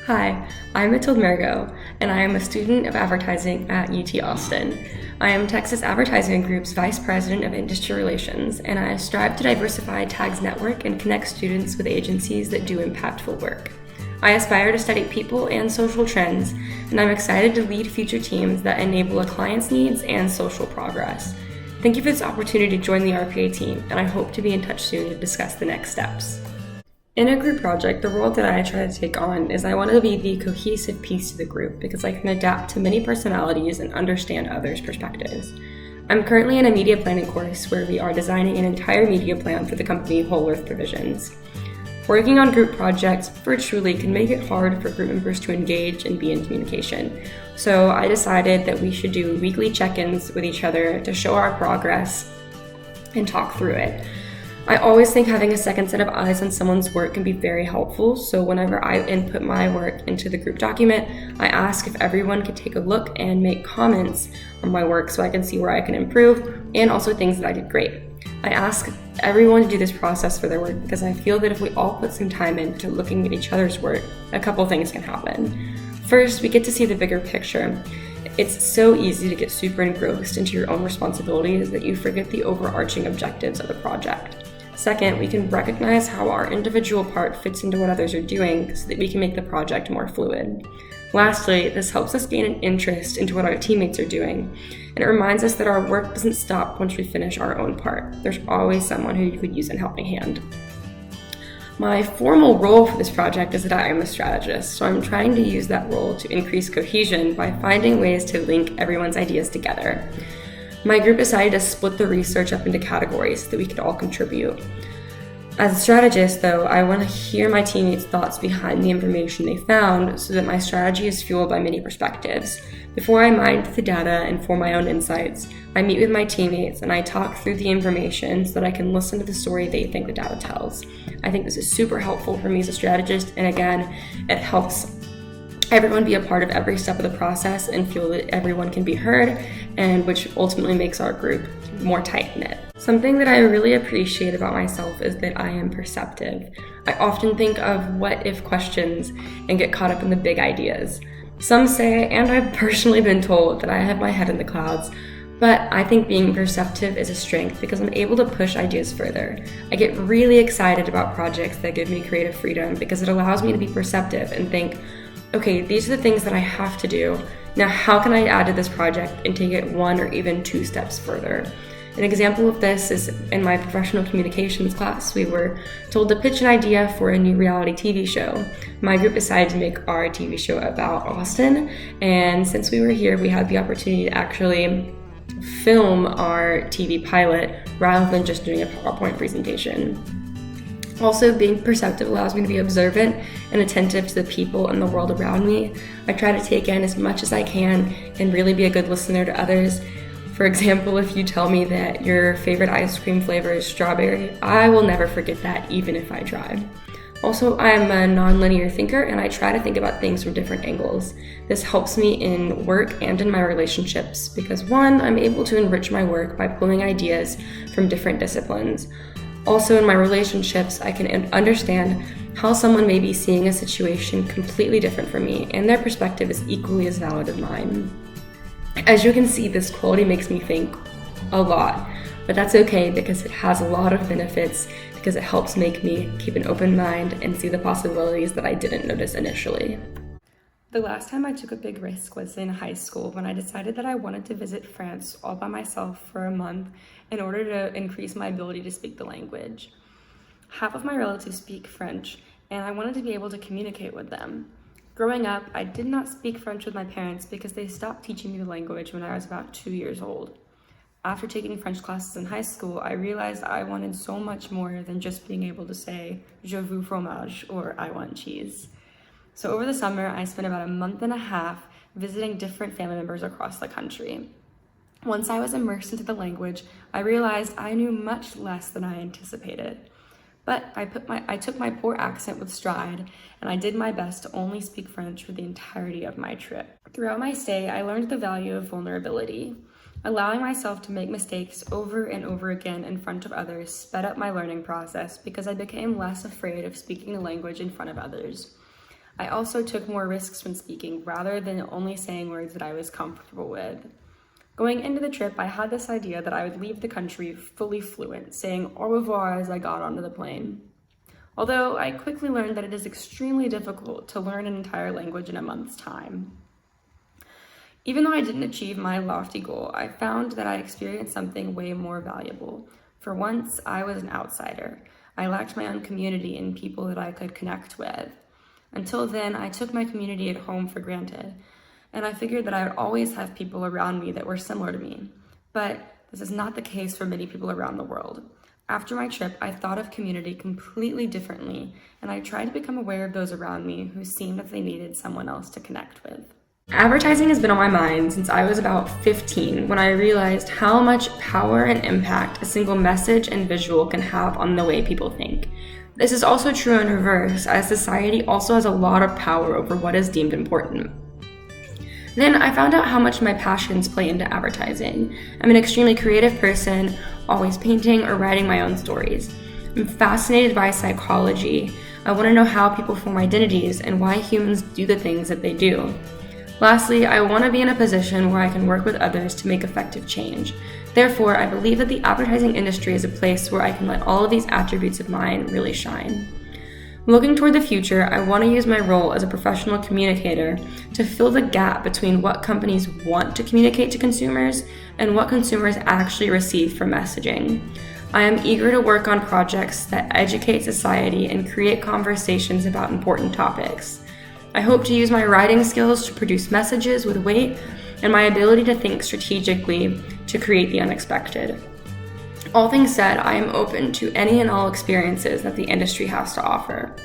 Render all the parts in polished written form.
Hi, I'm Matilde Mergo, and I am a student of advertising at UT Austin. I am Texas Advertising Group's Vice President of Industry Relations, and I strive to diversify TAG's network and connect students with agencies that do impactful work. I aspire to study people and social trends, and I'm excited to lead future teams that enable a client's needs and social progress. Thank you for this opportunity to join the RPA team, and I hope to be in touch soon to discuss the next steps. In a group project, the role that I try to take on is I want to be the cohesive piece to the group because I can adapt to many personalities and understand others' perspectives. I'm currently in a media planning course where we are designing an entire media plan for the company Whole Earth Provisions. Working on group projects virtually can make it hard for group members to engage and be in communication. So I decided that we should do weekly check-ins with each other to show our progress and talk through it. I always think having a second set of eyes on someone's work can be very helpful, so whenever I input my work into the group document, I ask if everyone could take a look and make comments on my work so I can see where I can improve, and also things that I did great. I ask everyone to do this process for their work because I feel that if we all put some time into looking at each other's work, a couple things can happen. First, we get to see the bigger picture. It's so easy to get super engrossed into your own responsibilities that you forget the overarching objectives of the project. Second, we can recognize how our individual part fits into what others are doing so that we can make the project more fluid. Lastly, this helps us gain an interest into what our teammates are doing, and it reminds us that our work doesn't stop once we finish our own part. There's always someone who you could use a helping hand. My formal role for this project is that I am a strategist, so I'm trying to use that role to increase cohesion by finding ways to link everyone's ideas together. My group decided to split the research up into categories so that we could all contribute. As a strategist, though, I want to hear my teammates' thoughts behind the information they found so that my strategy is fueled by many perspectives. Before I mine the data and form my own insights, I meet with my teammates and I talk through the information so that I can listen to the story they think the data tells. I think this is super helpful for me as a strategist, and again, it helps everyone be a part of every step of the process and feel that everyone can be heard, and which ultimately makes our group more tight-knit. Something that I really appreciate about myself is that I am perceptive. I often think of what-if questions and get caught up in the big ideas. Some say, and I've personally been told, that I have my head in the clouds, but I think being perceptive is a strength because I'm able to push ideas further. I get really excited about projects that give me creative freedom because it allows me to be perceptive and think, okay, these are the things that I have to do. Now, how can I add to this project and take it one or even two steps further? An example of this is in my professional communications class. We were told to pitch an idea for a new reality TV show. My group decided to make our TV show about Austin, and since we were here, we had the opportunity to actually film our TV pilot rather than just doing a PowerPoint presentation. Also, being perceptive allows me to be observant and attentive to the people and the world around me. I try to take in as much as I can and really be a good listener to others. For example, if you tell me that your favorite ice cream flavor is strawberry, I will never forget that, even if I try. Also, I'm a non-linear thinker and I try to think about things from different angles. This helps me in work and in my relationships because one, I'm able to enrich my work by pulling ideas from different disciplines. Also, in my relationships, I can understand how someone may be seeing a situation completely different from me, and their perspective is equally as valid as mine. As you can see, this quality makes me think a lot, but that's okay because it has a lot of benefits because it helps make me keep an open mind and see the possibilities that I didn't notice initially. The last time I took a big risk was in high school when I decided that I wanted to visit France all by myself for a month in order to increase my ability to speak the language. Half of my relatives speak French, and I wanted to be able to communicate with them. Growing up, I did not speak French with my parents because they stopped teaching me the language when I was about 2 years old. After taking French classes in high school, I realized I wanted so much more than just being able to say, je veux fromage, or I want cheese. So over the summer, I spent about a month and a half visiting different family members across the country. Once I was immersed into the language, I realized I knew much less than I anticipated. But I took my poor accent with stride, and I did my best to only speak French for the entirety of my trip. Throughout my stay, I learned the value of vulnerability. Allowing myself to make mistakes over and over again in front of others sped up my learning process because I became less afraid of speaking the language in front of others. I also took more risks when speaking rather than only saying words that I was comfortable with. Going into the trip, I had this idea that I would leave the country fully fluent, saying au revoir as I got onto the plane. Although I quickly learned that it is extremely difficult to learn an entire language in a month's time. Even though I didn't achieve my lofty goal, I found that I experienced something way more valuable. For once, I was an outsider. I lacked my own community and people that I could connect with. Until then, I took my community at home for granted, and I figured that I would always have people around me that were similar to me. But this is not the case for many people around the world. After my trip, I thought of community completely differently, and I tried to become aware of those around me who seemed that they needed someone else to connect with. Advertising has been on my mind since I was about 15 when I realized how much power and impact a single message and visual can have on the way people think. This is also true in reverse, as society also has a lot of power over what is deemed important. Then I found out how much my passions play into advertising. I'm an extremely creative person, always painting or writing my own stories. I'm fascinated by psychology. I want to know how people form identities and why humans do the things that they do. Lastly, I want to be in a position where I can work with others to make effective change. Therefore, I believe that the advertising industry is a place where I can let all of these attributes of mine really shine. Looking toward the future, I want to use my role as a professional communicator to fill the gap between what companies want to communicate to consumers and what consumers actually receive from messaging. I am eager to work on projects that educate society and create conversations about important topics. I hope to use my writing skills to produce messages with weight and my ability to think strategically to create the unexpected. All things said, I am open to any and all experiences that the industry has to offer.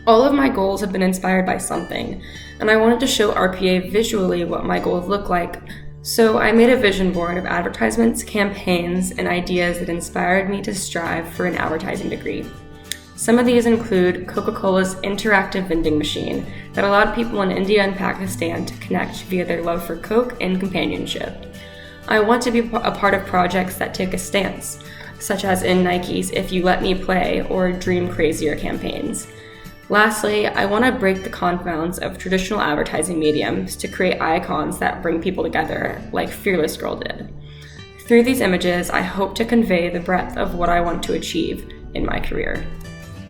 All of my goals have been inspired by something, and I wanted to show RPA visually what my goals look like. So I made a vision board of advertisements, campaigns, and ideas that inspired me to strive for an advertising degree. Some of these include Coca-Cola's interactive vending machine that allowed people in India and Pakistan to connect via their love for Coke and companionship. I want to be a part of projects that take a stance, such as in Nike's If You Let Me Play or Dream Crazier campaigns. Lastly, I want to break the confounds of traditional advertising mediums to create icons that bring people together, like Fearless Girl did. Through these images, I hope to convey the breadth of what I want to achieve in my career.